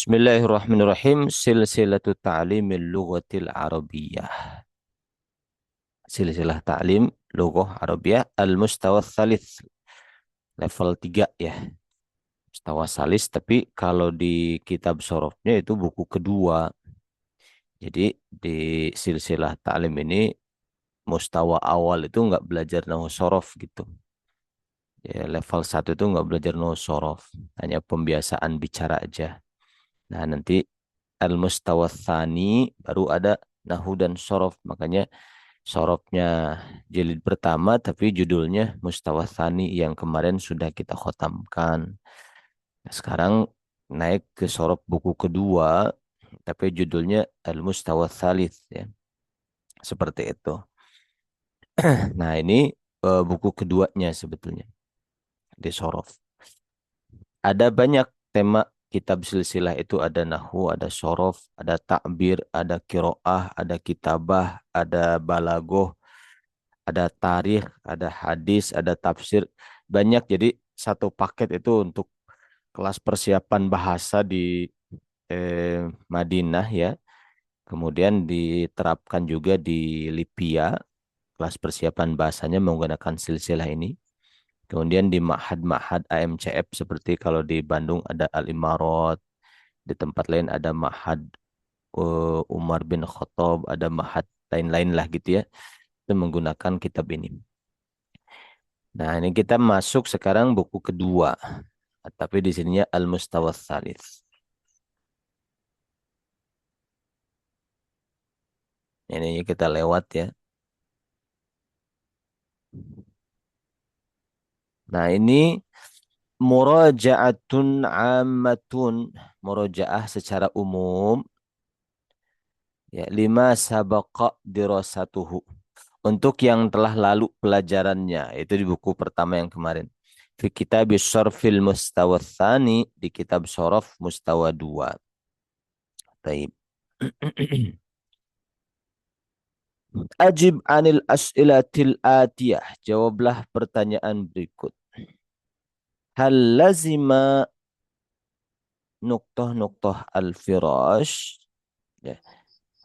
Bismillahirrahmanirrahim. Silsilatu ta'limil lughatil arabiyyah. Silsilah ta'lim lughah arabiyyah al-mustawa tsalits. Level 3 ya. Mustawa salis, tapi kalau di kitab sorofnya itu buku kedua. Jadi di silsilah ta'lim ini mustawa awal itu nggak belajar nahwu sorof gitu. Ya, level 1 itu nggak belajar nahwu sorof. Hanya pembiasaan bicara aja. Nah, nanti al-mustawa tsani baru ada nahu dan sorof. Makanya sorofnya jilid pertama tapi judulnya mustawa tsani yang kemarin sudah kita khotamkan. Nah, sekarang naik ke sorof buku kedua tapi judulnya al-mustawa tsalits ya. Seperti itu. Nah, ini buku keduanya sebetulnya di sorof. Ada banyak tema kitab silsilah itu ada nahwu, ada sorof, ada takbir, ada kiroah, ada kitabah, ada balagoh, ada tarikh, ada hadis, ada tafsir. Banyak jadi satu paket itu untuk kelas persiapan bahasa di Madinah ya. Kemudian diterapkan juga di Libya, kelas persiapan bahasanya menggunakan silsilah ini. Kemudian di Ma'had-Ma'had AMCF seperti kalau di Bandung ada Al-Imarat, di tempat lain ada Ma'had Umar bin Khattab, ada Ma'had lain-lain lah gitu ya. Itu menggunakan kitab ini. Nah, ini kita masuk sekarang buku kedua. Tapi di sininya Al-Mustawa Tsalits. Ini kita lewat ya. Nah, ini muraja'atun ammatun. Murajaah secara umum. Ya, lima sabaqa dirasatuhu. Untuk yang telah lalu pelajarannya. Itu di buku pertama yang kemarin. Fi kitab syarfil mustawa tsani. Di kitab syaraf mustawa 2. Taib. Ajib anil as'ilatil atiyah. Jawablah pertanyaan berikut. Hal lazima nuktah-nuktah al-firash. Ya.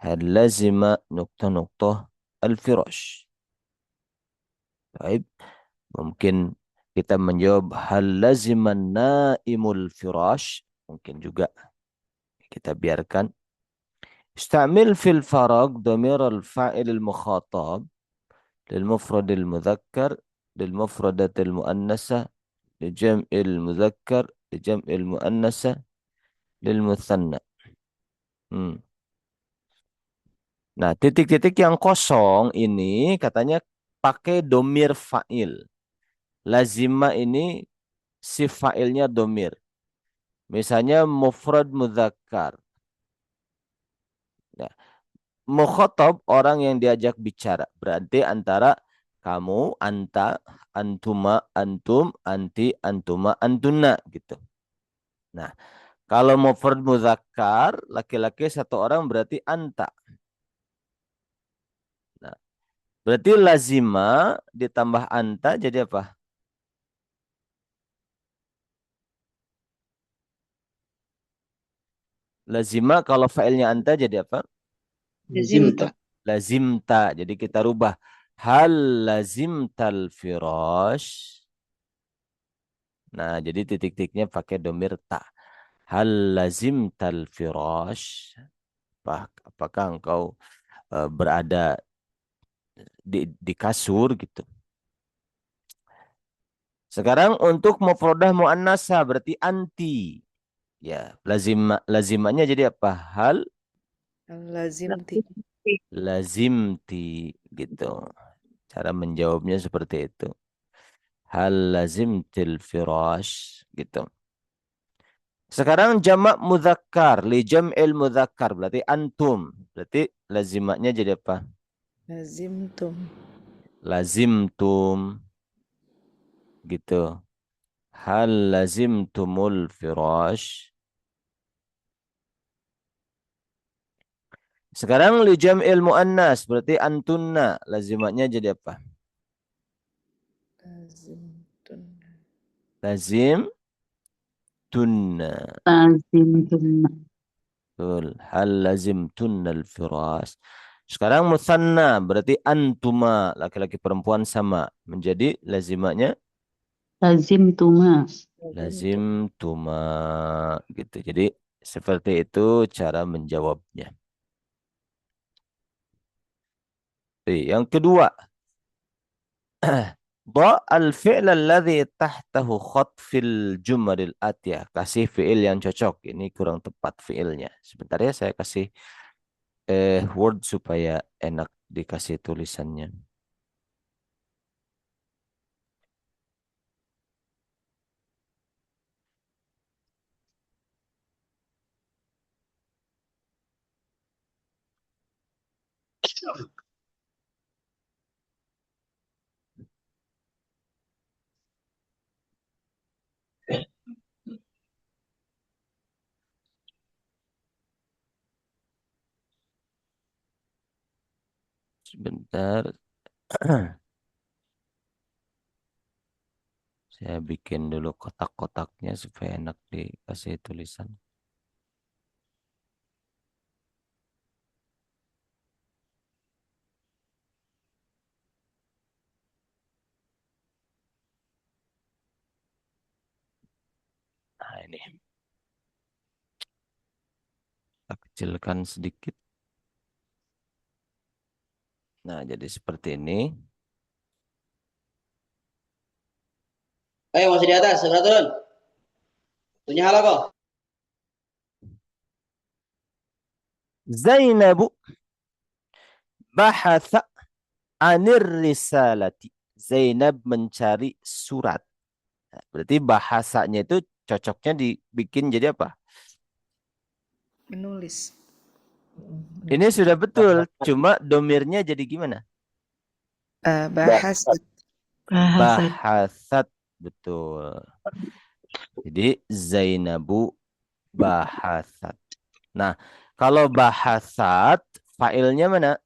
Hal lazima nuktah-nuktah al-firash. Baik. Mungkin kita menjawab hal laziman naimul firash. Mungkin juga kita biarkan. Istamil fil farag damir al-fa'il al-mukhatab. للمفرد المذكر للمفردة المؤنثة لجمع المذكر لجمع المؤنثة للمثنى. Hmm. Nah, titik-titik yang kosong ini katanya pakai domir fa'il. Lazima ini si fa'ilnya domir. Misalnya mufrad mudzakkar. Ya. Mukhatab orang yang diajak bicara. Berarti antara kamu, anta, antuma, antum, anti, antuma, antuna gitu. Nah, kalau mufrad muzakkar, laki-laki satu orang berarti anta. Nah, berarti lazima ditambah anta jadi apa? Lazima kalau failnya anta jadi apa? Lazimta. Lazimta. Jadi kita rubah. Hal lazimtal firash. Nah, jadi titik-titiknya pakai domir ta. Hal lazimtal firash. Apakah engkau berada di kasur gitu? Sekarang untuk mufradah muannasah berarti anti. Ya, lazimannya jadi apa? Hal Lazimti. lazimti gitu. Cara menjawabnya seperti itu. Hal lazimtil firash gitu. Sekarang jamak mudzakkar, li jam'il mudzakkar berarti antum. Berarti lazimatnya jadi apa? Lazimtum. Lazimtum gitu. Hal lazimtumul firash. Sekarang li jam'il muannas berarti antunna. Lazimatnya jadi apa? Lazimtun. Lazim tunna. Lazimtum. Betul. Hal lazimtunnal firas. Sekarang musanna berarti antuma laki-laki perempuan sama. Menjadi lazimanya lazimtuma. lazim tuma gitu. Jadi seperti itu cara menjawabnya. Yang kedua, dha al-fi'l alladhi tahtahu khat fil jumalil atiyah. Kasih fi'il yang cocok. Ini kurang tepat fi'ilnya. Sebentar ya saya kasih word supaya enak dikasih tulisannya. Sebentar. Saya bikin dulu kotak-kotaknya supaya enak dikasih tulisan. Nah ini. Kita kecilkan sedikit. Nah jadi seperti ini. Ayo masih di atas, segera turun. Punya halo kok. Zainabu bahatha anir risalati. Zainab mencari surat. Nah, berarti bahasanya itu cocoknya dibikin jadi apa? Menulis. Ini sudah betul, cuma domirnya jadi gimana? Bahasat. Bahasat. Bahasat, betul. Jadi Zainabu bahasat. Nah, kalau bahasat, failnya mana?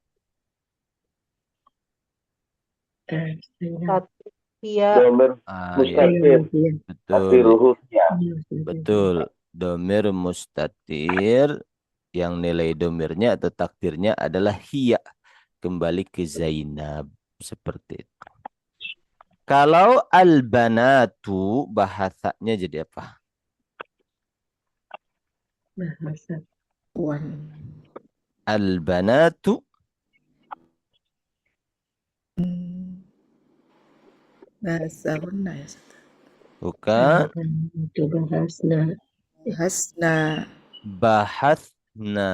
Iya. Ya, betul, Iya. betul. Domir mustatir yang nilai domirnya atau takdirnya adalah hiya. Kembali ke Zainab. Seperti itu. Kalau al-banatu bahasanya jadi apa? Bahasat. Puan. Al-banatu Bahasahunna ya. bukan Itu bahasna. Bahasna. bahasna.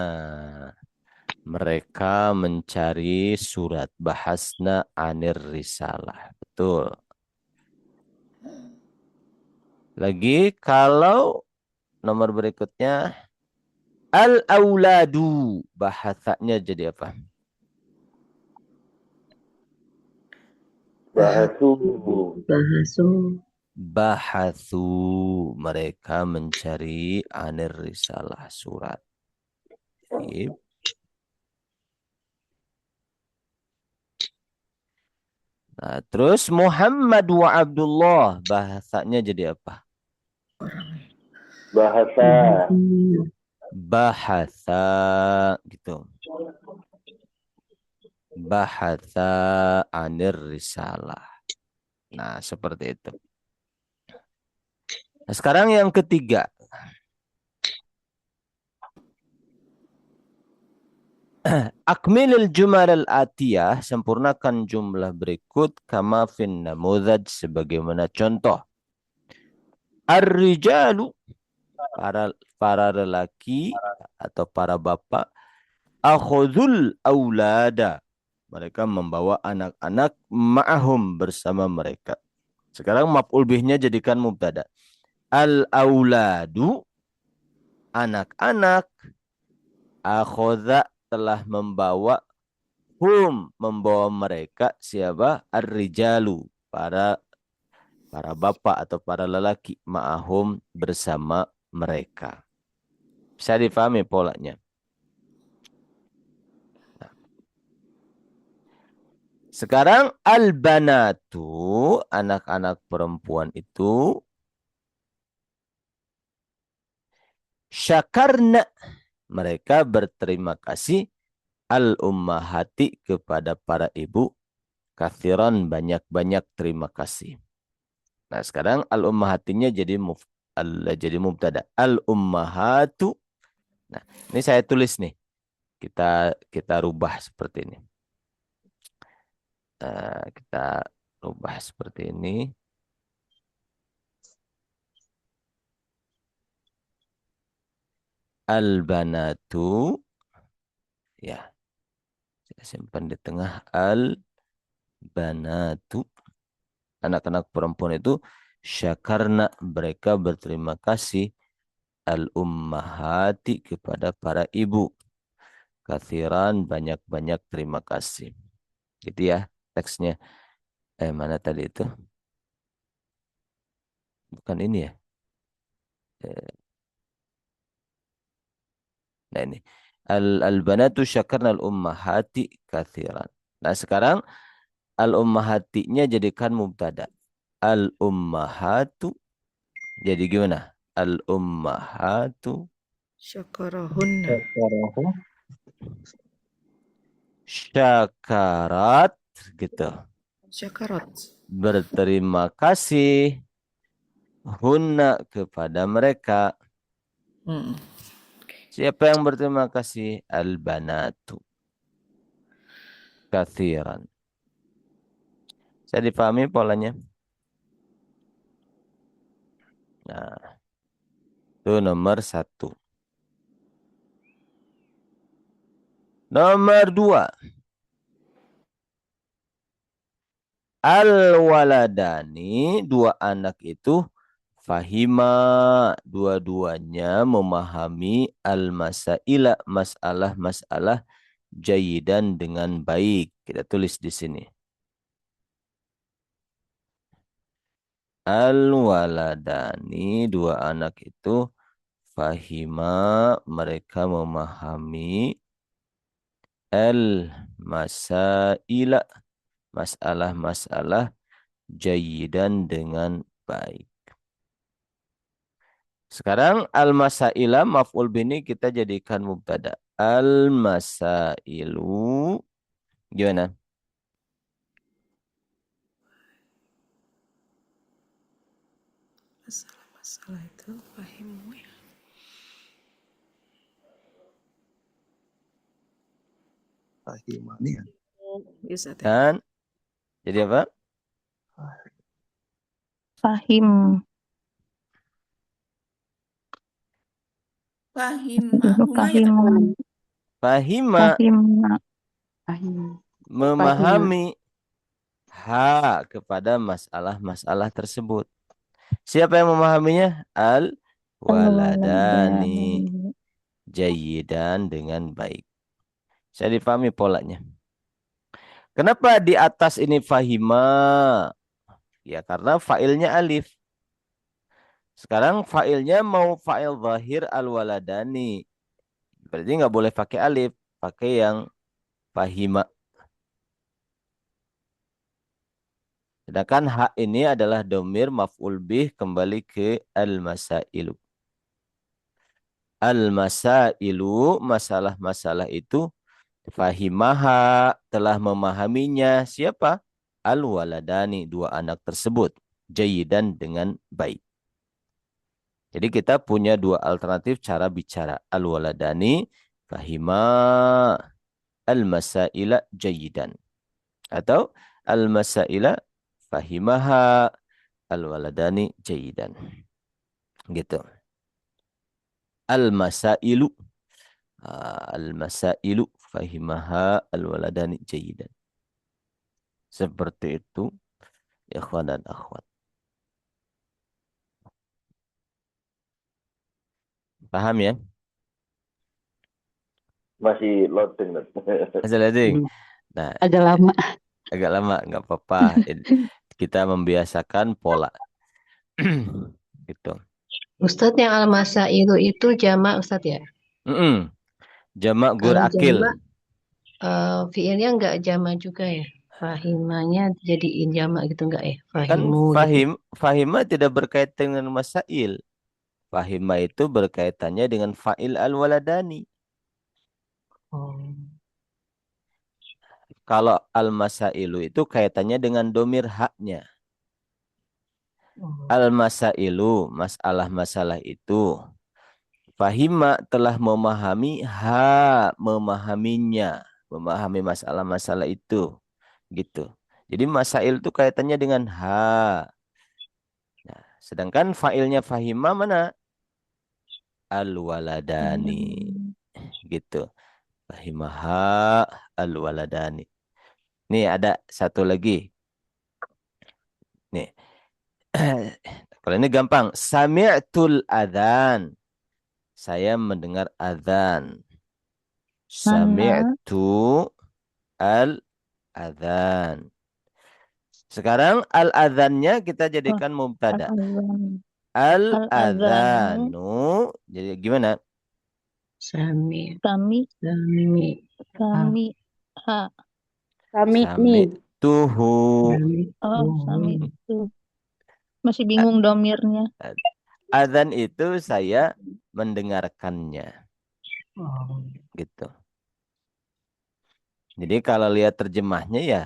Mereka mencari surat. Bahasna anir risalah. Betul. Lagi kalau nomor berikutnya al-auladu bahasanya jadi apa? Bahasu. Bahasu mereka mencari anir risalah surat. Sip. Nah, terus Muhammad wa Abdullah bahasanya jadi apa? Bahasa. Bahasa gitu. Bahasa anir risalah. Nah, seperti itu. Nah, sekarang yang ketiga. Akmilil jumal al-atiyah, sempurnakan jumlah berikut kama fin namudhaj sebagaimana contoh. Ar-rijalu, para lelaki atau para bapak, akhudhul aulada, mereka membawa anak-anak ma'ahum bersama mereka. Sekarang maf'ul bihnya jadikan mubtada. Al-auladu, anak-anak, akhudha telah membawa membawa mereka siapa? Ar-rijalu, para bapak atau para lelaki ma'ahum bersama mereka. Bisa difahami polanya. Nah. Sekarang al-banatu, anak-anak perempuan itu syakarna Mereka berterima kasih al-ummahati kepada para ibu. Kathiran banyak-banyak terima kasih. Nah sekarang al-ummahatinya jadi mubtada. Al-ummahatu. Nah ini saya tulis nih. Kita rubah seperti ini. Kita rubah seperti ini. Al-banatu. Ya. Saya simpan di tengah. Al-banatu. Anak-anak perempuan itu syakarna, mereka berterima kasih al-ummahati kepada para ibu. Kathiran banyak-banyak terima kasih. Gitu ya teksnya. Mana tadi itu? Bukan ini ya. Nah ini. Al-banatu syakarna al-ummahati kathiran. Nah sekarang al-ummahatinya jadikan mubtada. Al-ummahatu. Jadi gimana? Al-ummahatu Syakarahunna. syakarat gitu. Syakarat. Berterima kasih hunna kepada mereka. Siapa yang berterima kasih? Al-banatu kathiran. Saya dipahami polanya? Nah, itu nomor 1. Nomor 2. Al-waladani, 2 anak itu fahima, dua-duanya memahami al-masaila, masalah-masalah jayidan dengan baik. Kita tulis di sini. Al-waladani, 2 anak itu fahima, mereka memahami al-masaila, masalah-masalah jayidan dengan baik. Sekarang al-masaila maf'ul bini kita jadikan mubtada. Al-masailu gimana? Masalah itu fahimu ya. Fahimani kan? Bisa teh. Dan jadi apa? Fahim. Fahimahuma ya. Fahima. Fahim. Memahami kepada masalah-masalah tersebut. Siapa yang memahaminya? Al-waladani. Jayidan dengan baik. Saya dipahami polanya. Kenapa di atas ini fahima? Ya karena fa'ilnya alif. Sekarang fa'ilnya mau fa'il zahir al-waladani. Berarti nggak boleh pakai alif. Pakai yang fahima. Sedangkan hak ini adalah domir maf'ul bih kembali ke al-masailu. Al-masailu, masalah-masalah itu fahimaha, telah memahaminya. Siapa? Al-waladani, 2 anak tersebut. Jayidan dengan baik. Jadi kita punya 2 alternatif cara bicara. Al-waladani fahima al-masaila jayidan. Atau al-masaila fahimaha al-waladani jayidan. Gitu. Al-masailu. Al-masailu fahimaha al-waladani jayidan. Seperti itu. Ikhwan dan akhwat. Paham ya? Masih loading. Masih loading. Nah, Agak lama. agak lama, nggak apa-apa. Kita membiasakan pola. Gitu. Ustadz yang al-masailu itu jamak Ustadz ya? Jamak gur Kalau akil. jamak, fiilnya nggak jamak juga ya? Fahimanya jadiin jamak gitu nggak ya? Kan Fahimu gitu. fahima tidak berkaitan dengan masail. Fahima itu berkaitannya dengan fa'il al-waladani. Oh. Kalau al-masailu itu kaitannya dengan domir haknya. Oh. Al-masailu, masalah-masalah itu. Fahima telah memahami, memahaminya. Memahami masalah-masalah itu. Gitu. Jadi masail itu kaitannya dengan Nah, sedangkan fa'ilnya fahima mana? Al-waladani. Gitu. Fahimaha al-waladani. Nih ada satu lagi. Nih. Kalau ini gampang. Sami'tul adhan. Saya mendengar adhan. Ana Sami'tu al-adhan. Sekarang al-adhannya kita oh, jadikan mubtada. al-azan. Al-azanu Al-adhanu. Jadi gimana? Sami, kami sami, kami ha Kami nih. Sami'tuhu. sami, sami tuhu. itu masih bingung domirnya. Adzan itu saya mendengarkannya. Oh. Gitu. Jadi kalau lihat terjemahnya ya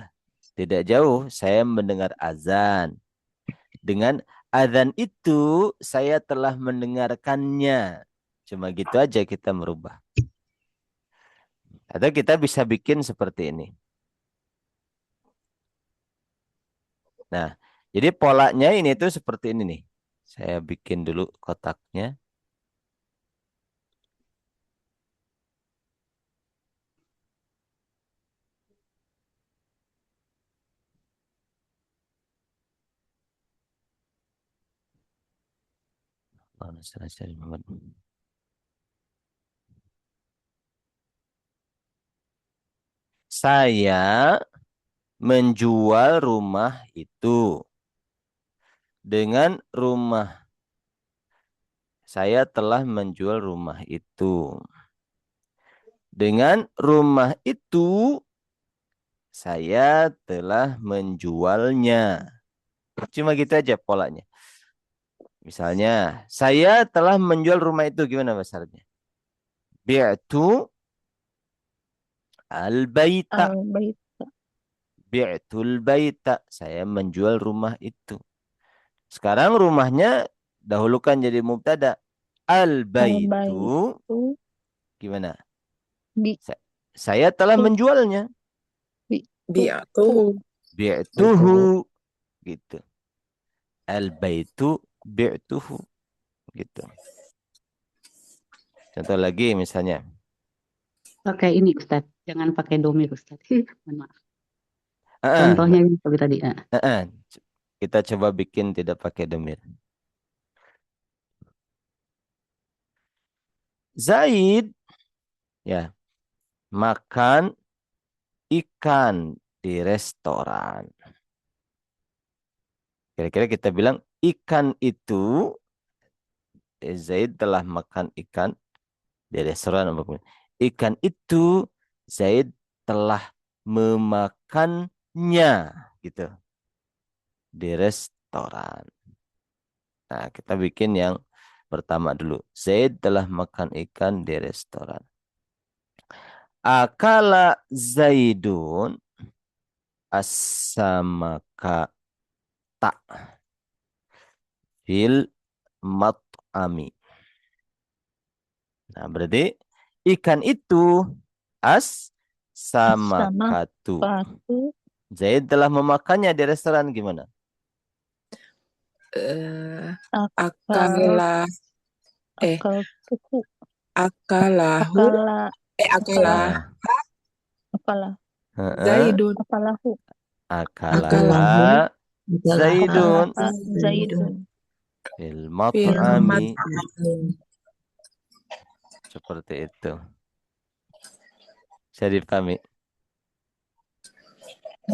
tidak jauh. Saya mendengar azan. Dengan azan itu saya telah mendengarkannya. Cuma gitu aja kita merubah. Atau kita bisa bikin seperti ini. Nah, jadi polanya ini tuh seperti ini nih. Saya bikin dulu kotaknya. Saya menjual rumah itu. Dengan rumah. Saya telah menjual rumah itu. Dengan rumah itu, saya telah menjualnya. Cuma gitu aja polanya. Misalnya, saya telah menjual rumah itu. Gimana bahasanya? Bi'tu al-baita. Al-bait Bi'tul baita. Saya menjual rumah itu. Sekarang rumahnya dahulukan jadi mubtada. al-bait Al-baitu. itu Gimana? bi Saya telah tu menjualnya. bi Bi'atuhu. Bi'tuhu. Gitu. Al-baitu bi'tuhu. Gitu. Contoh lagi misalnya. Pakai ini Ustadz. Jangan pakai domir Ustadz. Mohon maaf. Ah, Contohnya yang seperti tadi. kita coba bikin tidak pakai domir. Zaid ya makan ikan di restoran. Kira-kira kita bilang ikan itu Zaid telah makan ikan di restoran apapun. Ikan itu Zaid telah memakannya gitu di restoran. Nah, kita bikin yang pertama dulu. Zaid telah makan ikan di restoran. Akala Zaidun as-samaka ta fil mat'ami. Nah, berarti ikan itu sama samakatu. patu Zaid telah memakannya di restoran gimana? akal Akala. akal tuku Akalahu. akala Akalah. Nah, akala Zaidun. akalahu akalaha Zaidun akalaha zaidun fil Fil mat'ami. mat'ami. Seperti itu. Bisa dipahami?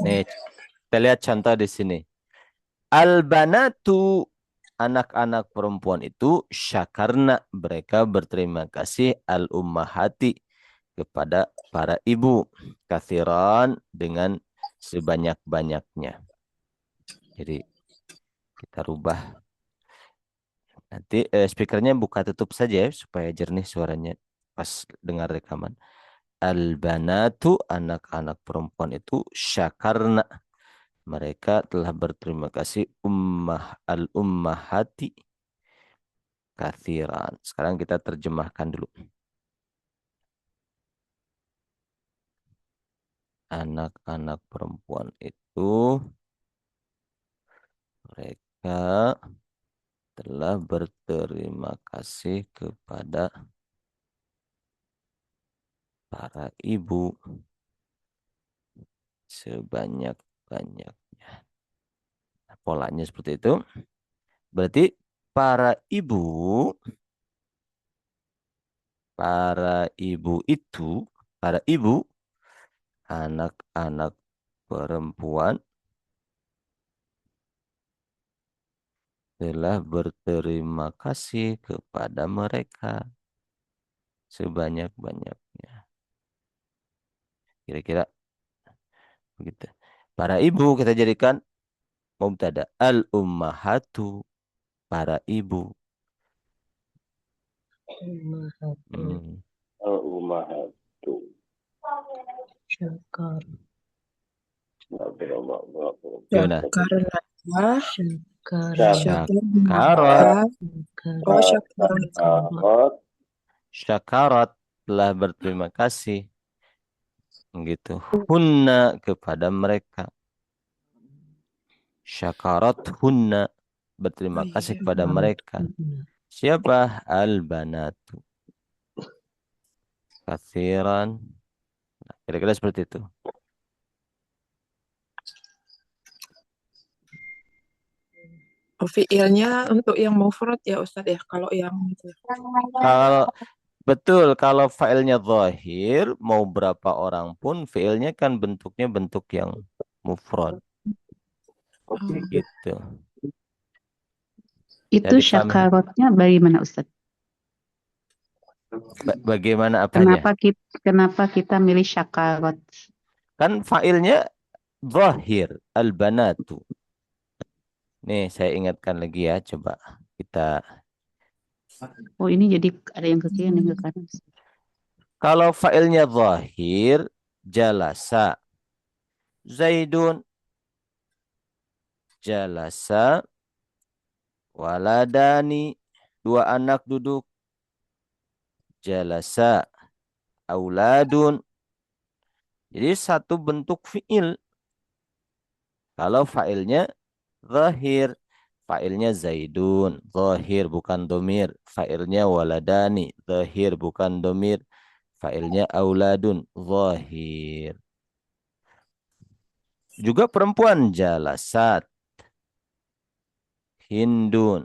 Nih, kita lihat contoh di sini. Al-banatu, anak-anak perempuan itu syakarna, mereka berterima kasih al-ummahati kepada para ibu. Kathiran dengan sebanyak-banyaknya. Jadi kita rubah. Nanti speakernya buka tutup saja ya, supaya jernih suaranya pas dengar rekaman. Al-banatu, anak-anak perempuan itu, syakarna, mereka telah berterima kasih, al-ummahati kathiran. Sekarang kita terjemahkan dulu. Anak-anak perempuan itu mereka telah berterima kasih kepada para ibu sebanyak-banyaknya. Nah, polanya seperti itu. Berarti para ibu itu, para ibu, anak-anak perempuan telah berterima kasih kepada mereka sebanyak-banyaknya. Kira-kira begitu. Para ibu kita jadikan mubtada, al-ummahatu, para ibu. Hmm. Al-Ummahatu. Syakar. Gimana? Karena Syakar. Syakarat. Oh, syakarat. Syakarat. Syakarat telah berterima kasih. Gitu. Hunna kepada mereka. Syakarat hunna berterima kasih kepada mereka. Siapa? Al-banatu. Kathiran. Nah, kira-kira seperti itu. Fiilnya untuk yang mufrad ya Ustadz ya. Kalau yang Kalau betul, kalau failnya zahir, mau berapa orang pun fiilnya kan bentuknya bentuk yang mufrad. Gitu. Itu Jadi syakarotnya bagaimana Ustaz? bagaimana apanya? Kenapa kita milih syakarot? Kan failnya zahir, al-banatu. Nih saya ingatkan lagi ya, coba kita. Oh ini jadi ada yang ke kiri, yang ke kanan. Kalau failnya zahir, jalasa Zaidun, jalasa waladani, dua anak duduk, jalasa auladun. Jadi satu bentuk fiil. Kalau failnya zahir, failnya Zaidun, zahir bukan domir. Failnya waladani, zahir bukan domir. Failnya auladun, zahir. Juga perempuan, jalasat, hindun.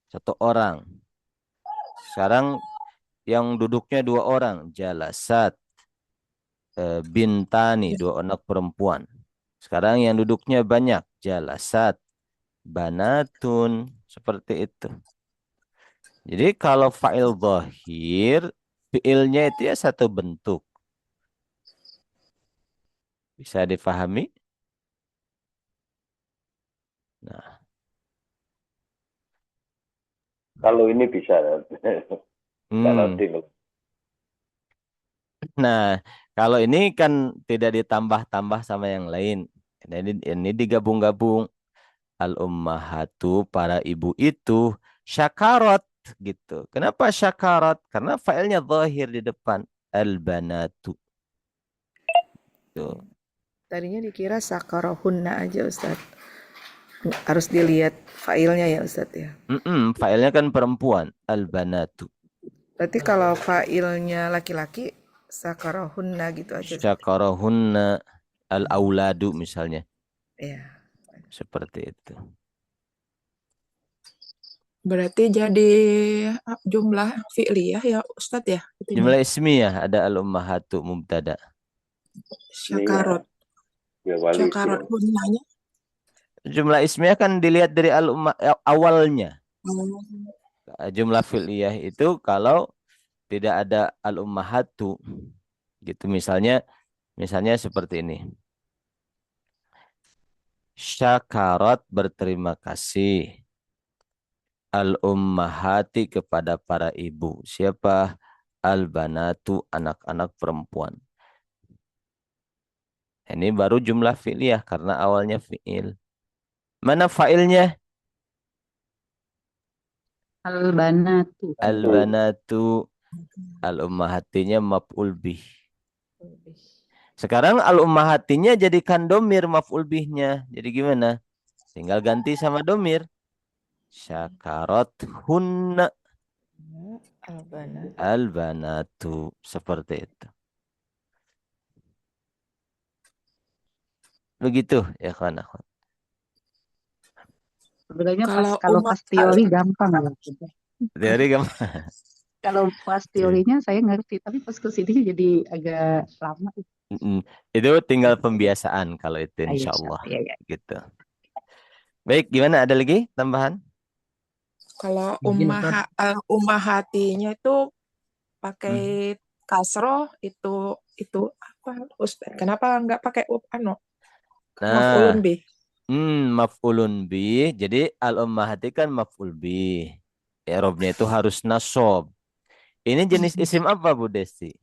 Satu orang. Sekarang yang duduknya dua orang, jalasat, bintani, dua anak perempuan. Sekarang yang duduknya banyak, jalasat, banatun, seperti itu. Jadi kalau fa'il zahir, fi'ilnya itu ya satu bentuk. Bisa difahami? Nah. Kalau ini bisa. Kalau Nah, kalau ini kan tidak ditambah-tambah sama yang lain. Ini digabung-gabung. Al-ummahatu, para ibu itu, syakarat gitu. Kenapa syakarat? Karena failnya zahir di depan. Al-banatu. Tuh. tadinya dikira sakarohunna aja Ustadz. Harus dilihat failnya ya Ustadz ya. Failnya kan perempuan. Al-banatu. Berarti kalau failnya laki-laki sakarohunna gitu aja. Syakarohunna, al-auladu misalnya. Iya. Seperti itu. Berarti jadi jumlah fi'liyah ya Ustadz ya? Jumlah ismiyah ada al-ummahatu mubtada. Syakarot. Syakarot hunnanya. Jumlah ismiyah kan dilihat dari awalnya. Jumlah fi'liyah itu kalau tidak ada al-ummahatu. Gitu misalnya seperti ini. Syakarat berterima kasih. Al-ummahati kepada para ibu. Siapa? Al-banatu anak-anak perempuan. Ini baru jumlah fi'liyah karena awalnya fi'il. Mana fa'ilnya? Al-banatu. Al-banatu. Al-ummahatinya maf'ul bih. Sekarang al-ummahatinya jadikan domir maf'ul bihnya. Jadi gimana? Tinggal ganti sama domir. Syakarat hunna Al-banat. al-banatu. Seperti itu. Begitu ya kawan. Sebenarnya Kalau kalau umat pas teori gampang ya. Teori kamu. Kalau pas teorinya saya ngerti, tapi pas ke sini jadi agak lama. Itu tinggal pembiasaan kalau itu insya Allah. Ya, ya. Gitu. Baik, gimana? Ada lagi tambahan? kalau Izin, Ustaz. ummahatinya itu pakai kasroh itu apa Ustaz? Kenapa nggak pakai maf'ulun Nah, bih? maf'ulun bih. Jadi al-ummahati kan maf'ul bih. I'rabnya itu harus nasab. Ini jenis isim apa Bu Desti?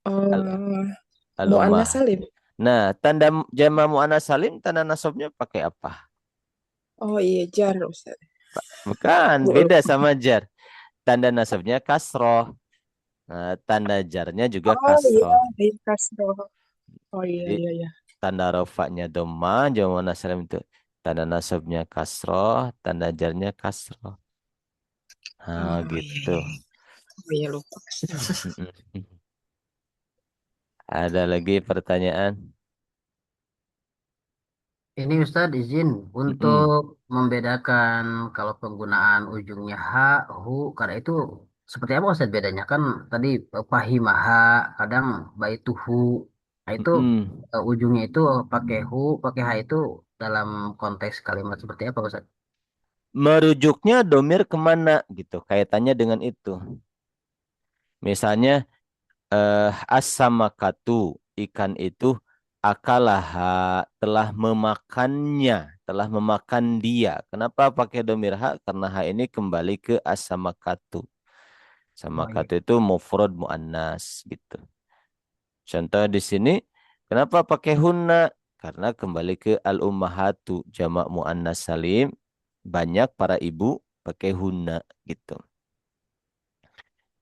Al- Eh, Mu'annas Al-ummah. salim. Nah, tanda jama muannas salim tanda nasabnya pakai apa? Oh iya, jar Ustaz. Bukan, beda sama jar. Tanda nasabnya kasroh. Nah, tanda jarnya juga Oh iya, kasroh. di kasroh. Oh iya, Jadi iya, iya. tanda rofaknya dhamma, jama muannas salim itu tanda nasabnya kasroh, tanda jarnya kasroh. Nah, Oh iya, gitu. iya. Oh iya, lupa. Ada lagi pertanyaan? Ini Ustadz izin Mm-mm. untuk membedakan kalau penggunaan ujungnya ha, hu, karena itu seperti apa Ustadz bedanya? Kan tadi fahimaha, kadang baituhu. Nah itu Mm-mm. ujungnya itu pakai hu, pakai ha itu dalam konteks kalimat seperti apa Ustadz? Merujuknya domir kemana gitu, kaitannya dengan itu. Misalnya as-samakatu, ikan itu akalaha, telah memakannya, telah memakan dia. Kenapa pakai domir ha? Karena ha ini kembali ke as-samakatu. Oh iya. Samakatu itu mufrad muannas gitu. Contoh di sini, kenapa pakai hunna? Karena kembali ke al-ummahatu, jamak muannas salim, banyak para ibu pakai hunna gitu.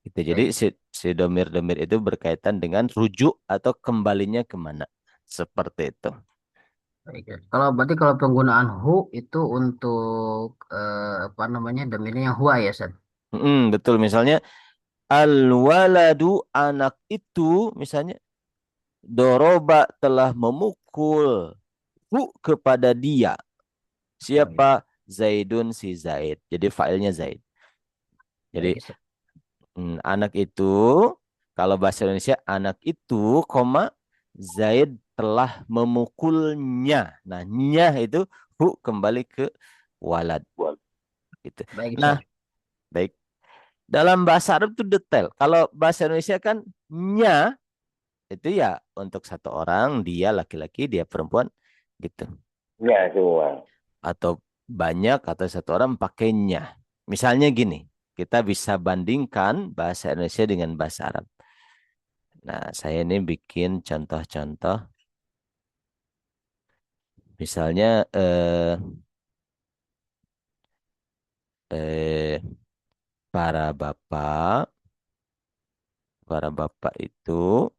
Gitu. Jadi Baik, si domir-domir itu berkaitan dengan rujuk atau kembalinya kemana. Seperti itu. baik. Kalau berarti kalau penggunaan hu itu untuk apa namanya dominnya yang huwa ya Ustadz? Betul. Misalnya al-waladu anak itu misalnya doroba telah memukul hu kepada dia. Oh iya. Siapa? Zaidun si Zaid. Jadi failnya Zaid. Jadi Baik Ustadz. anak itu kalau bahasa Indonesia anak itu koma Zaid telah memukulnya. Nah, nya itu hu kembali ke walad Buat gitu. Baik Nah, Ustadz. baik. Dalam bahasa Arab itu detail. Kalau bahasa Indonesia kan nya itu ya untuk satu orang, dia laki-laki, dia perempuan gitu. ya semua. Atau banyak atau satu orang pakainya. Misalnya gini, kita bisa bandingkan bahasa Indonesia dengan bahasa Arab. Nah, saya ini bikin contoh-contoh. Misalnya eh, para bapak, para bapak itu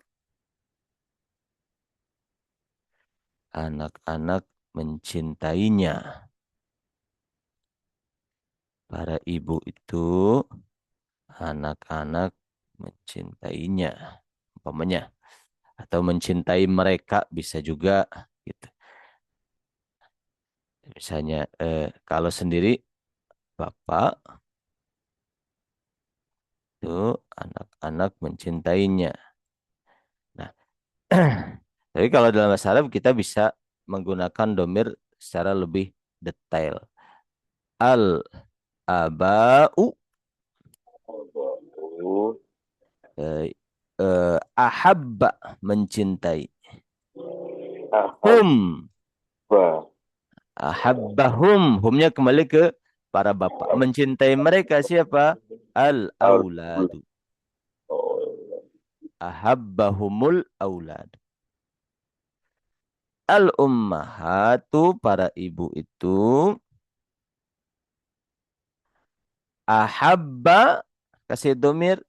anak-anak mencintainya. Para ibu itu anak-anak mencintainya. Umpamanya. Atau mencintai mereka bisa juga gitu. Misalnya kalau sendiri bapak itu anak-anak mencintainya. Nah, tapi kalau dalam bahasa Arab kita bisa menggunakan domir secara lebih detail. Al abau Itu eh, ahabba mencintai. ahabba Hum ahabbahum. Humnya kembali ke para bapak. Mencintai mereka siapa? Al al auladu. Ahabbahumul aulad. Al ummahatu, para ibu itu, ahabba, kasih domir,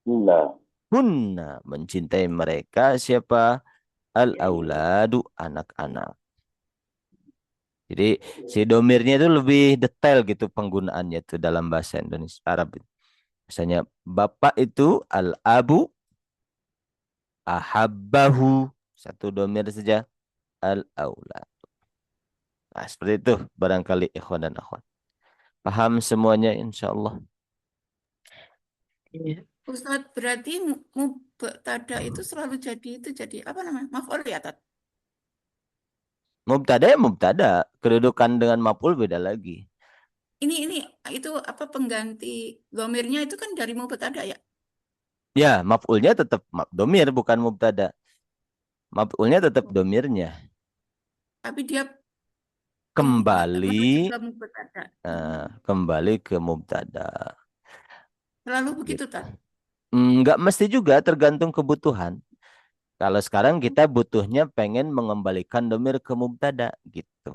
Nah, hunna, mencintai mereka. Siapa? Al auladu, anak-anak. Jadi si domirnya itu lebih detail gitu penggunaannya itu dalam bahasa Indonesia Arab. Misalnya bapak itu al abu, ahabbahu, satu domir saja, al aulad. Nah, seperti itu barangkali ikhwan dan akhwat. Paham semuanya insyaallah. Iya. Ustadz, berarti mubtada itu selalu jadi apa namanya? Maf'ul ya, Tat? Mubtada ya mubtada, kedudukan dengan maf'ul beda lagi. Ini itu apa pengganti domirnya itu kan dari mubtada ya? Ya, maf'ulnya tetap domir bukan mubtada. Maf'ulnya tetap domirnya. Tapi dia Kembali menuju ke mubtada. kembali ke mubtada. Selalu begitu, Gitu. Tat? Nggak mesti juga, tergantung kebutuhan. Kalau sekarang kita butuhnya pengen mengembalikan domir ke mubtada gitu.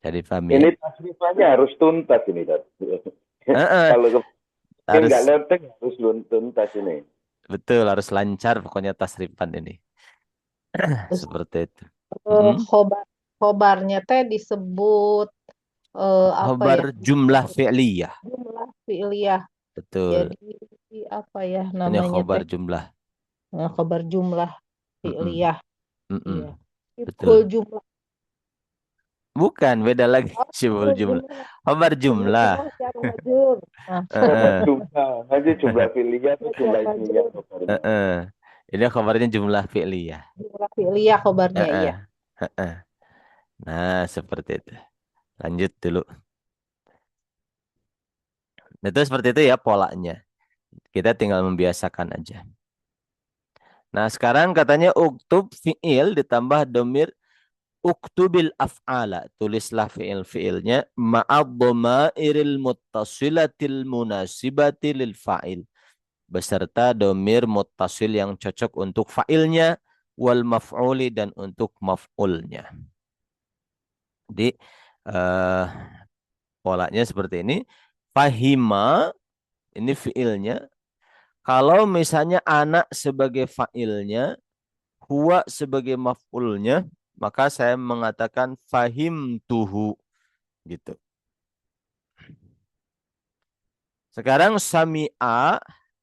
Jadi paham ya? ini tasrifannya harus tuntas ini, Dad. Kalau harus nggak lenteng harus tuntas ini. betul, harus lancar pokoknya tasrifan ini. Seperti itu. Khobarnya teh disebut apa Khobar ya? jumlah fi'liyah. Jumlah fi'liyah. Betul. Jadi apa ya Ini namanya khobar teh? jumlah. Khobar jumlah fi'liyah. Iya. Betul. Syibhul jumlah. Bukan, beda lagi. Syibhul jumlah. Khobar jumlah. Jumlah, nanti jumlah fi'liyah atau jumlah ismiyah khobarnya. Ini khobarnya jumlah fi'liyah. Jumlah fi'liyah khobarnya, iya. Nah, seperti itu. Lanjut dulu. Itu seperti itu ya polanya. Kita tinggal membiasakan aja. Nah, sekarang katanya uktub fi'il ditambah domir uktubil af'ala. Tulislah fi'il-fi'ilnya ma'ad dhamairil muttasilatil munasibati lil fa'il. Beserta domir muttasil yang cocok untuk fa'ilnya wal maf'uli dan untuk maf'ulnya. Jadi polanya seperti ini. Fahima, ini fi'ilnya. Kalau misalnya anak sebagai fa'ilnya, huwa sebagai maf'ulnya, maka saya mengatakan fahim tuhu. Gitu. Sekarang sami'a,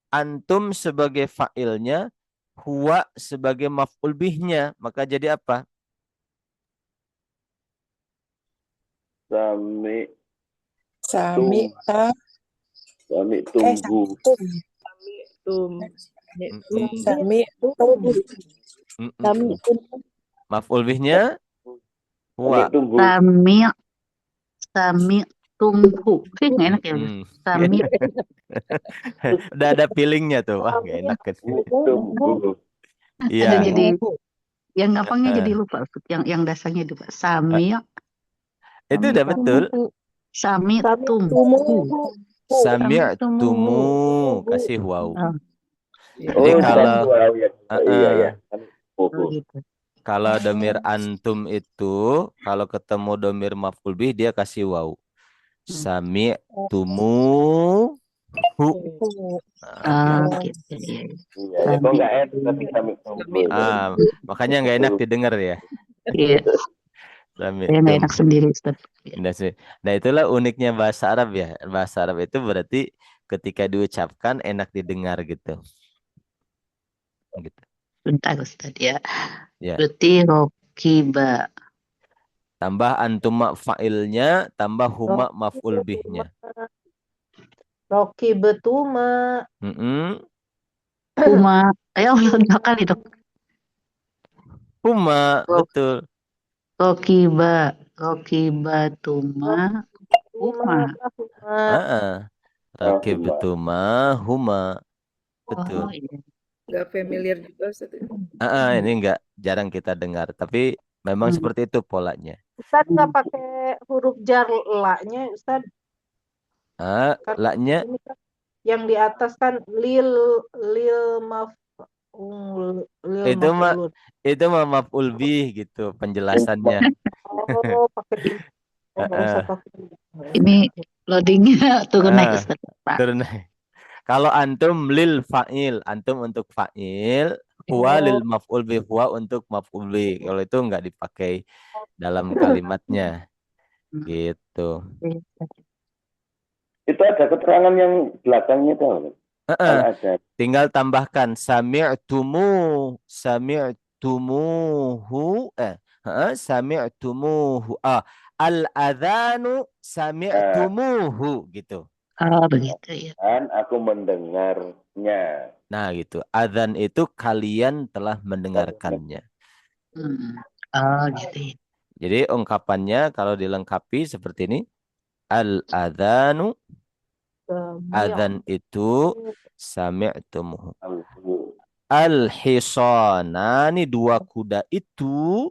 antum sebagai fa'ilnya, huwa sebagai maf'ul bihnya, maka jadi apa? Sami tunggu. Maf'ul bihnya huwa. Sami tunggu. Nggak enak ya. Sami. Udah ada feelingnya tuh. Wah, nggak enak kan. Tunggu. Iya. Jadi yang gampangnya jadi lupa. Yang dasarnya lupa. Sami. Itu udah betul. Sami tunggu. Sami tumu, kasih wow. Jadi Oh, kalau iya. Kalau domir antum itu, kalau ketemu domir maf'ul bih dia kasih waw. Sami tumu hu. Makanya nggak enak didengar ya. Iya. Nggak enak sendiri, Ustaz. Nah, itulah uniknya bahasa Arab ya. Bahasa Arab itu berarti ketika diucapkan enak didengar gitu. Gitu. Bentar Ustaz ya. Berarti rokiba. Tambah antuma fa'ilnya, tambah huma maf'ul bihnya. Rokibetuma. Huma. Ayo dua kali dong. Huma, betul. Rokibatuma. Huma. Rokibatuma huma. Betul. Nggak familiar juga Ustaz. Ini enggak jarang kita dengar, tapi memang seperti itu polanya. Ustaz nggak pakai huruf jar la-nya, Ustaz? La-nya yang di atas kan lil Itu mah maf'ulun. maf'ul bih gitu penjelasannya. Oh, pakai di Heeh. Ustaz pakai Ini loadingnya turun naik Ah, Ustaz. Pak. turun. Kalau antum lil fa'il, antum untuk fa'il, huwa lil Oh, maf'ul bih, huwa untuk maf'ul bih. Kalau itu nggak dipakai dalam kalimatnya gitu. Itu ada keterangan yang belakangnya tuh. Heeh. Al-Adhan. Tinggal tambahkan sami'tumuhu sami'tumuhu al-adzanu sami'tumuhu gitu. Oh begitu ya. Dan aku mendengarnya. Nah gitu. Adzan itu kalian telah mendengarkannya. Oh gitu ya. Jadi ungkapannya kalau dilengkapi seperti ini. Al-adzanu, adzan itu sami'tumuhu. Al-hisanani, dua kuda itu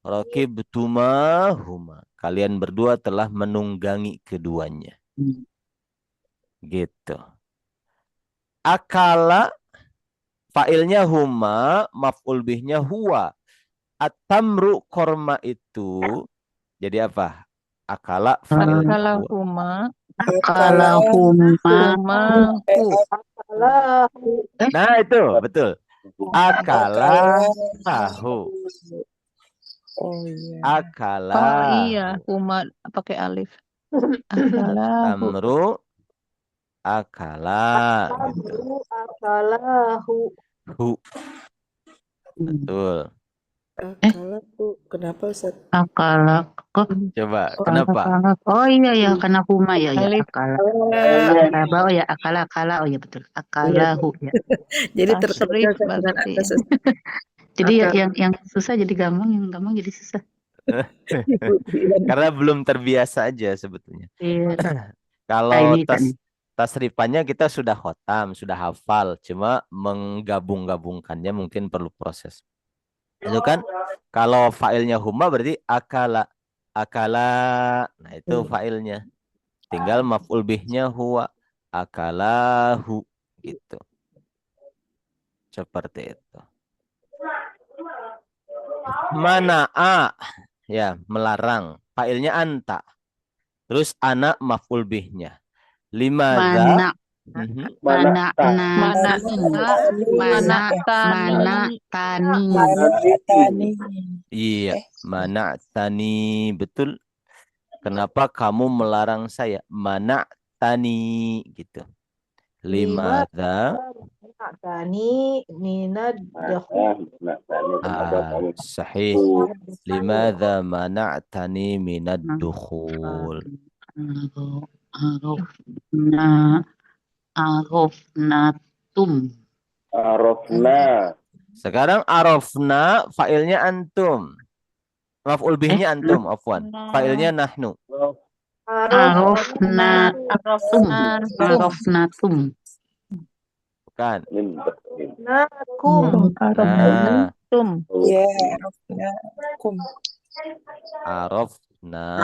rakibtumahuma. Kalian berdua telah menunggangi keduanya. Gitu. Akala, fa'ilnya huma, maf'ul bihnya huwa. At-tamru korma itu jadi apa? Akala fa'ilnya huwa. Akalahuma, Akalahuma. Nah itu betul. Akalahu. Oh iya. Oh Akalahu. iya, huma pakai alif. Akalahu. Tamru akala gitu. akalahu. Hu. Betul. Akalahu. Kenapa Ustaz? Akalak. Coba kenapa? Oh iya ya karena huma ya Alif. akala. Oh ya akala oh ya betul. Akalahu ya. Jadi Tasrif tercocok dengan berarti. atas. Jadi Akal. yang susah jadi gampang, yang gampang jadi susah. Karena belum terbiasa aja sebetulnya. Iya. Kalau Ini kan. tasrifannya kita sudah khotam, sudah hafal, cuma menggabung-gabungkannya mungkin perlu proses. Itu kan kalau failnya huma berarti akala. Nah itu failnya. Tinggal maf'ul bihnya huwa. Akalahu gitu. Seperti itu. Mana'a, ya melarang. Failnya anta. Terus anak maf'ul bihnya. Limadza. Mana tani. Iya, mana tani betul. Kenapa kamu melarang saya? Mana tani gitu. Limadza. Tani minad dakhul. Sahih. Limadza mana'tani minad dukhul. Arofna. Sekarang arofna failnya antum. Maf'ul bihnya antum, afwan. Failnya nahnu. Arofnatum. Bukan. Nakum. Nah. Ya,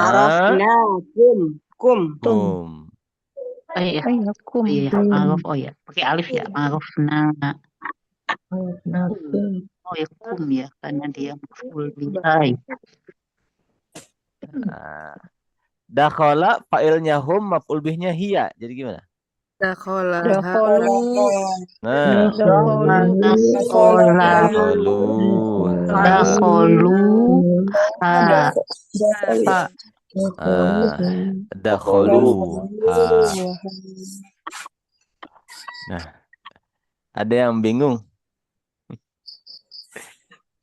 arofnakum. Kum. Oh iya, kum. Arof, oh ya, pakai alif ya, arofna. Oh ya, kum ya, karena dia maf'ul bih. Dakhala failnya hum, maf'ul bihnya hiya. Jadi gimana? Dakhala. Nah. Nah, ada yang bingung.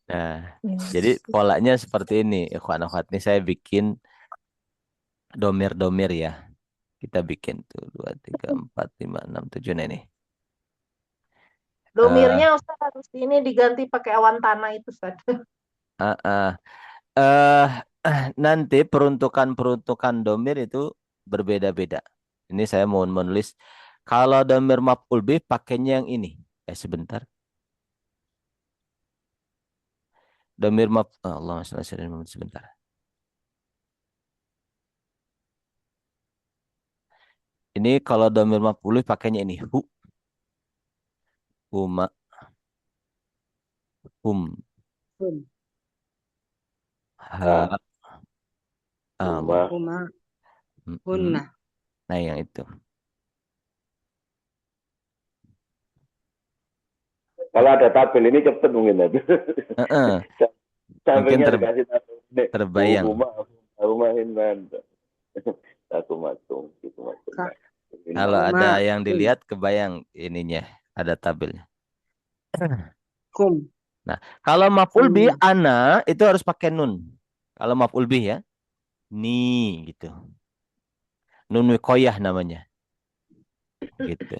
Nah, jadi polanya seperti ini. Ikhwan akhwat, ini saya bikin domir-domir ya. Kita bikin tuh 2, 3, 4, 5, 6, 7 nah ini. Domirnya Ustaz harus ini diganti pakai awan tanah itu Ustaz. Nanti peruntukan domir itu berbeda-beda. Ini saya mau menulis. Kalau domir maf'ul bih pakainya yang ini. Sebentar. Domir Allah sebentar. Ini kalau domir maf'ul pakainya ini hu, huma, hum, Hum. ha, am, Huma. Huma. mm-mm. Hunna. Nah, yang itu. Kalau ada tabel ini cepet mungkin tadi. Heeh. Mungkin Sampingnya dikasih tabel ini. terbayang. Huma hinnan. Satu matung, gitu matung. Ka. Kalau Huma. ada yang Hum. dilihat kebayang ininya, ada tabelnya. Kum. Nah, kalau maf'ul bih Hum. ana itu harus pakai nun. Kalau maf'ul bih ya, ni gitu. Nun wiqoyah namanya. Gitu.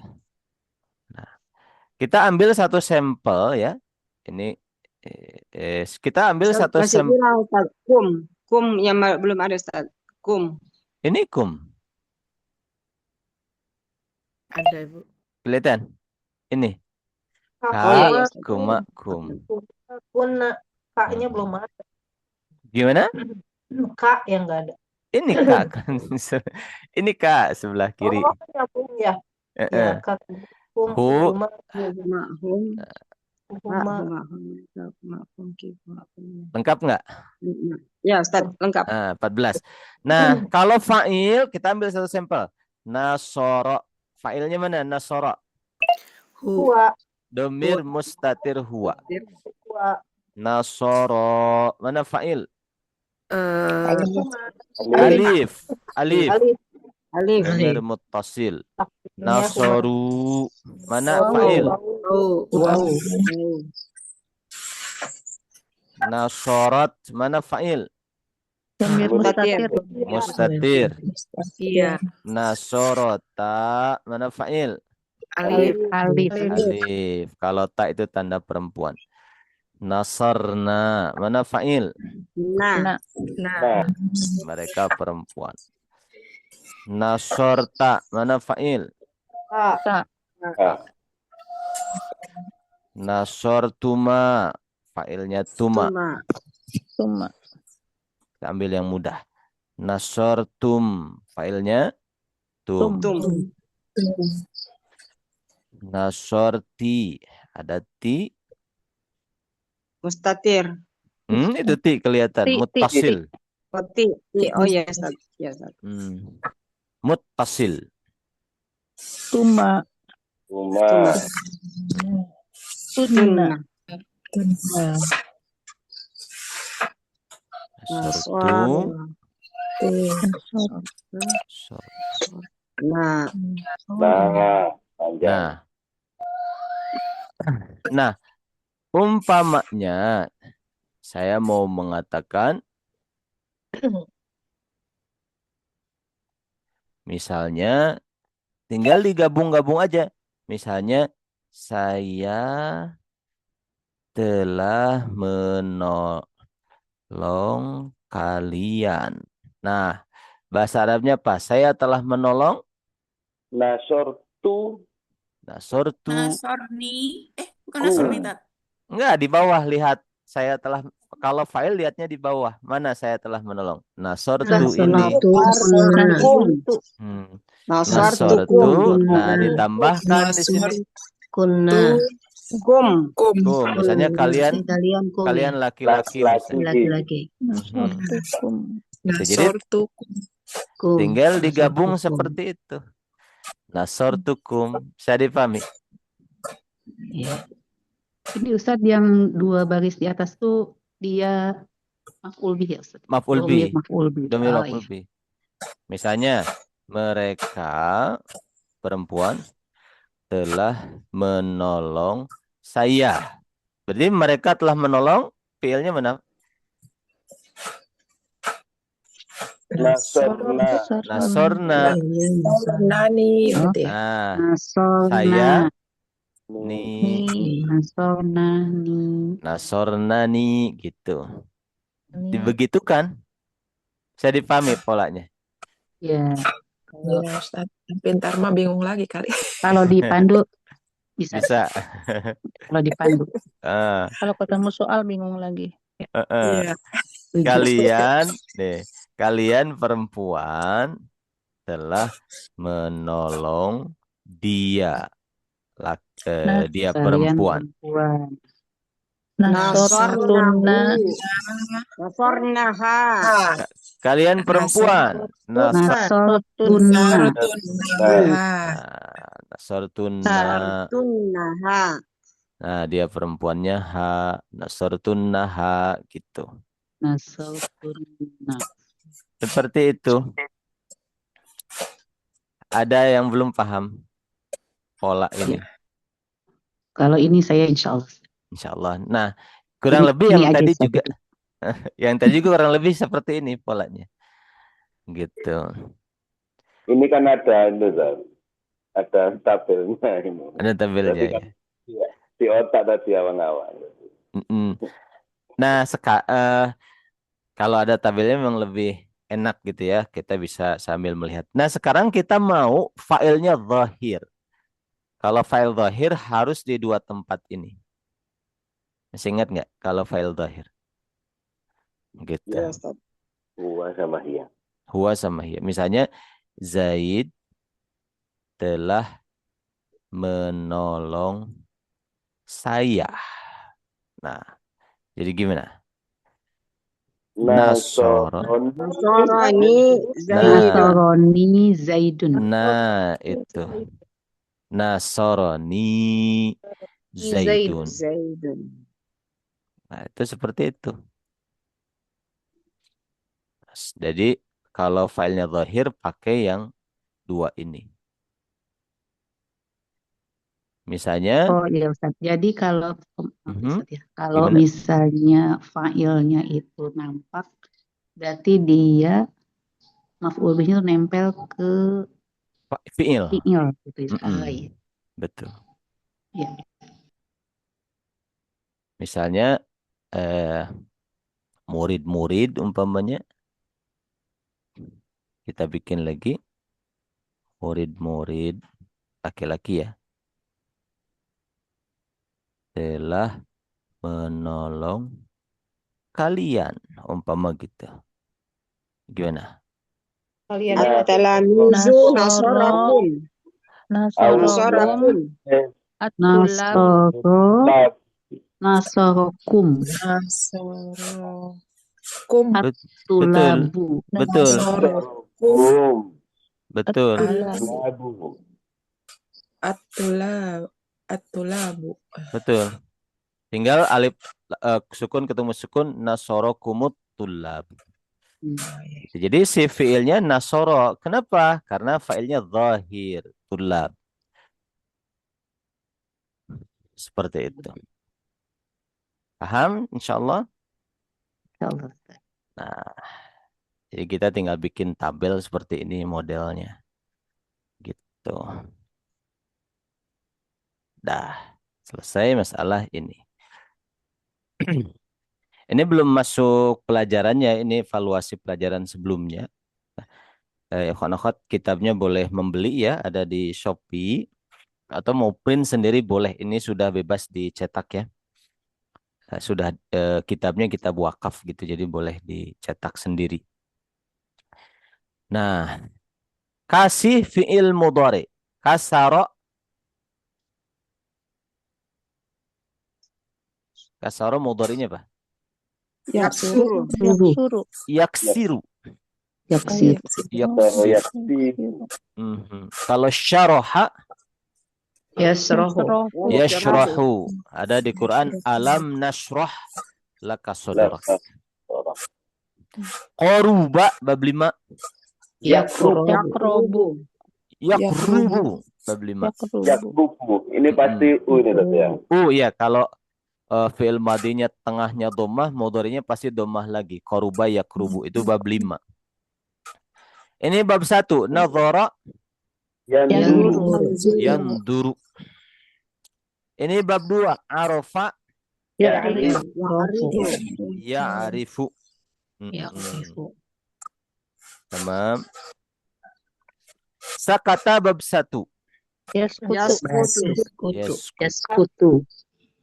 Nah, kita ambil satu sampel ya. Ini kita ambil Ustaz, satu masih sampel. kurang Ustaz. Kum. Kum yang belum ada Ustaz. Kum. Ini kum. Ada, Ibu. Kelihatan? Ini. Oh Ka, iya ya Ustaz. kuma, kum. Punna. Kaknya Hmm. belum ada. Gimana? Kak yang nggak ada. Ini kak kan. Ini kak sebelah kiri. Oh, nyambung ya. Ya, Eh, kak. Kum, Hu. huma, Huma. Hum. huma. Lengkap nggak? Ya Ustaz, lengkap. 14. Nah, kalau fa'il kita ambil satu sampel. Nasoro. Fa'ilnya mana? Nasoro. Hu. Huwa. Domir mustatir huwa. Huwa. Nasoro. Mana fa'il? Huma. Alif. Alif. Alif. Alif. Domir muttasil. Akhirnya huma. Nasoru. Mana Wow. fa'il? Wow. Nasorat. Mana fa'il? Domir mustatir. Mustatir. Iya. Nasorota. Mana fa'il? Alif. Alif. Alif. Kalau tak itu tanda perempuan. Nasarna. Mana fa'il? Nah. Nah, Nah. Mereka perempuan. Nasorta. Mana fa'il? Kak. tak. Nasortuma. Fa'ilnya tuma. Tuma. Tuma. Kita ambil yang mudah. Nasortum. Fa'ilnya tum. Tum. Nasorti. Ada ti. Mustatir. Itu ti kelihatan. Ti, ti. Muttasil. Oh, ti. Oh iya Ustaz. Ya Ustaz. Muttasil. Tuma. Huma. Tunna. Nasortu. Nah. Nah, panjang. Nah, umpamanya saya mau mengatakan misalnya tinggal digabung-gabung aja. Misalnya saya telah menolong kalian. Nah, bahasa Arabnya apa? Saya telah menolong. Nasortu. Nasortu. Nasorni. Bukan Nasorni, Tat. Enggak, di bawah lihat. Saya telah, kalau file lihatnya di bawah. Mana saya telah menolong? Nasortu ini. Nasortu. Nah, ditambahkan di sini. Kunna. Kum. Misalnya kalian laki-laki. Laki-laki. Jadi tinggal digabung seperti itu. Nasortukum. Bisa dipahami? Ya. Ini Ustadz yang 2 baris di atas tuh dia maf'ul bih ya Ustadz. Maf'ul bih. Oh, Domir maf'ul bih. Misalnya mereka perempuan telah menolong saya. Berarti mereka telah menolong, fiilnya mana? Nasorna. Nasornani. Nah, saya Nasornani gitu. Dibegitukan. Saya dipahami polanya. Ya. Ya, Ustaz. Pintar mah bingung lagi kali. Kalau dipandu bisa. Kalau dipandu. Kalau ketemu soal bingung lagi. Kalian perempuan telah menolong dia dia kalian perempuan. perempuan. Nasornahu. Nasortunna Nasornaha. Kalian perempuan. nasortunna Nasortunna. Sartunnaha. Nah, dia perempuannya ha. Nasortunna ha gitu. nasortunna. Seperti itu. Ada yang belum paham pola ini? Kalau ini saya insya Allah. Insya Allah. Nah, kurang lebih Ini yang aja tadi Ustaz. juga. Yang tadi juga kurang lebih seperti ini polanya. Gitu. Ini kan ada itu, Zat. Ada tabelnya ini. Ada tabelnya Berarti kan di otak tadi awal-awal. Nah, kalau ada tabelnya memang lebih enak gitu ya. Kita bisa sambil melihat. Nah, sekarang kita mau filenya zahir. Kalau file zahir harus di dua tempat ini. Masih ingat nggak kalau file zahir? Gitu. Ya, Ustaz. Huwa sama hiya. Huwa sama hiya. Misalnya Zaid telah menolong saya. Nah, jadi gimana? Nasoroni Zaidun. Nah, itu. Nasoroni Zaidun. Nah, itu seperti itu. Jadi, kalau filenya zahir pakai yang dua ini. Misalnya. Oh iya Ustaz. Jadi kalau Ustaz ya, kalau Gimana? misalnya filenya itu nampak, berarti dia maf'ul bihi itu nempel ke fi'il. Gitu ya. Betul. Ya. Misalnya murid-murid umpamanya kita bikin lagi murid-murid laki-laki ya. Telah menolong kalian umpama gitu. Gimana? At-talamizu nasorakum. Nasorokum. Betul. Betul. At-tulabu. Betul. Tinggal alif sukun ketemu sukun nasorokumut tulab. Jadi si fiilnya nasoro. Kenapa? Karena failnya zahir tulab. Seperti itu. Paham? Insyaallah. Insyaallah. Nah, jadi kita tinggal bikin tabel seperti ini modelnya. Gitu. Dah, selesai masalah ini. Ini belum masuk pelajarannya, ini evaluasi pelajaran sebelumnya. Ikhwan-akhwat kitabnya boleh membeli ya, ada di Shopee. Atau mau print sendiri boleh, ini sudah bebas dicetak ya. Sudah kitabnya kitab wakaf gitu, jadi boleh dicetak sendiri. Nah, kasih fi'il mudhari. Kasaro. Kasaro mudharinya apa? Yaksuru. Yaksiru. Kalau syaraha yashrahu. Ada di Quran alam nashrah laka sadrak. Qaruba bab 5. Yakrubu. Bab 5. Yakrubu. Ini pasti ini ya. Iya, kalau fi'il madinya tengahnya dhammah, mudhari'nya pasti dhammah lagi. Qaruba yakrubu itu bab 5. Ini bab 1, nadhara yanduru. Ini bab 2, arafa ya'rifu. Tamam. Sakata bab 1. Yaskutu.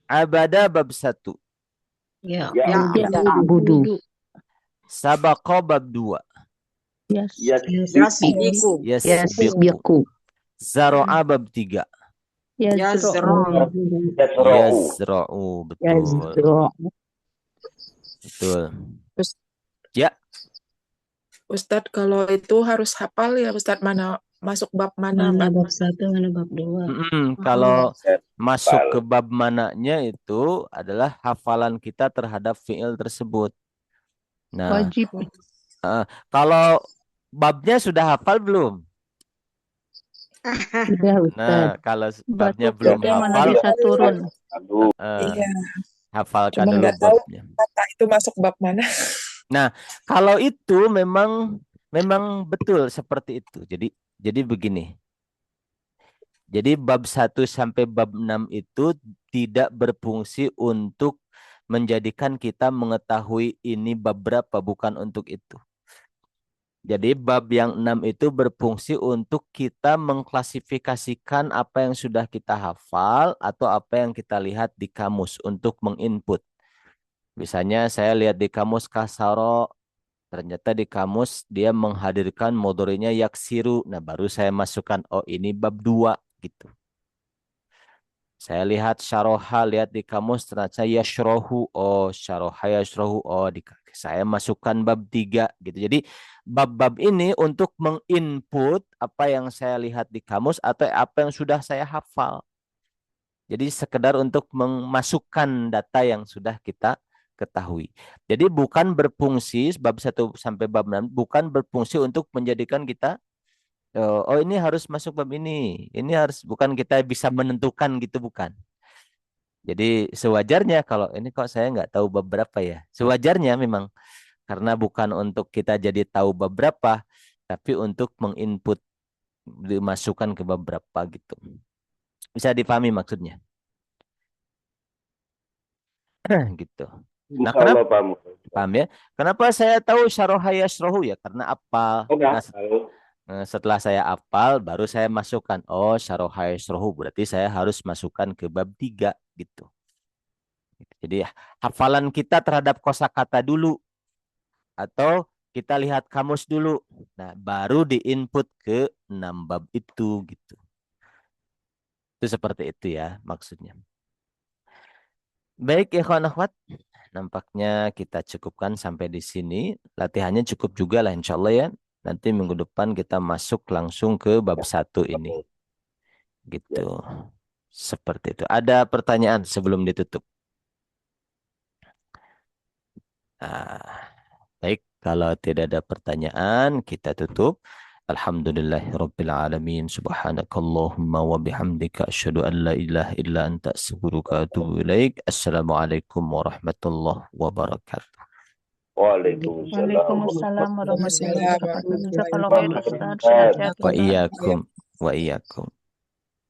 Abada bab 1. Ya'budu. Sabaqa bab 2. Yasbiku. Yasbiqu. Yasbiqu. Zaro'a bab 3. Yazra'u. Yazra'u. Betul. Yazra'u. Betul. Us- Ya. Ustadz kalau itu harus hafal ya Ustadz, mana masuk bab mana Mana Mbak? bab 1, mana bab 2. Kalau masuk ke bab mananya itu adalah hafalan kita terhadap fiil tersebut. Nah, Wajib. kalau babnya sudah hafal belum? Udah Nah, Ustadz. kalau babnya Batuk belum kita mana hafal, bisa turun. Iya, hafalkan cuma dulu nggak tahu babnya. kata itu masuk bab mana. Nah, kalau itu memang betul seperti itu. Jadi begini. Jadi bab 1 sampai bab 6 itu tidak berfungsi untuk menjadikan kita mengetahui ini bab berapa, bukan untuk itu. Jadi bab yang 6 itu berfungsi untuk kita mengklasifikasikan apa yang sudah kita hafal atau apa yang kita lihat di kamus untuk menginput. Misalnya saya lihat di kamus kasaro, ternyata di kamus dia menghadirkan modorinya yaksiru. Nah baru saya masukkan, oh ini bab 2 gitu. Saya lihat syaroha, lihat di kamus ternyata yashrohu, oh syaroha yashrohu, oh saya masukkan bab 3 gitu. Jadi bab-bab ini untuk menginput apa yang saya lihat di kamus atau apa yang sudah saya hafal. Jadi sekedar untuk memasukkan data yang sudah kita ketahui. Jadi bukan berfungsi bab 1 sampai bab 6 bukan berfungsi untuk menjadikan kita oh ini harus masuk bab ini harus, bukan kita bisa menentukan gitu, bukan. Jadi sewajarnya kalau ini kok saya nggak tahu bab berapa ya. Sewajarnya memang karena bukan untuk kita jadi tahu bab berapa, tapi untuk menginput dimasukkan ke bab berapa gitu. Bisa dipahami maksudnya? Gitu. Nah, kenapa paham ya? Kenapa saya tahu syaroha yashrohu ya? Karena apa? Setelah saya apal, baru saya masukkan. Oh, syaroha yashrohu. Berarti saya harus masukkan ke bab 3 gitu. Jadi hafalan kita terhadap kosakata dulu. Atau kita lihat kamus dulu. Nah, baru diinput ke 6 bab itu gitu. Itu seperti itu ya maksudnya. Baik, ikhwan akhwat. Nampaknya kita cukupkan sampai di sini. Latihannya cukup juga lah insya Allah ya. Nanti minggu depan kita masuk langsung ke bab 1 ini. Gitu. Seperti itu. Ada pertanyaan sebelum ditutup? Baik, kalau tidak ada pertanyaan, kita tutup. Alhamdulillahirabbil alamin. Subhanakallahumma wa bihamdika asyhadu an la ilaha illa anta astaghfiruka wa atubu ilaik. Assalamualaikum warahmatullahi wabarakatuh. Waalaikumsalam warahmatullahi wabarakatuh. Jazakallahu khair Ustaz. Sehat-sehat Wa Ustaz. iyyakum. Wa iyyakum.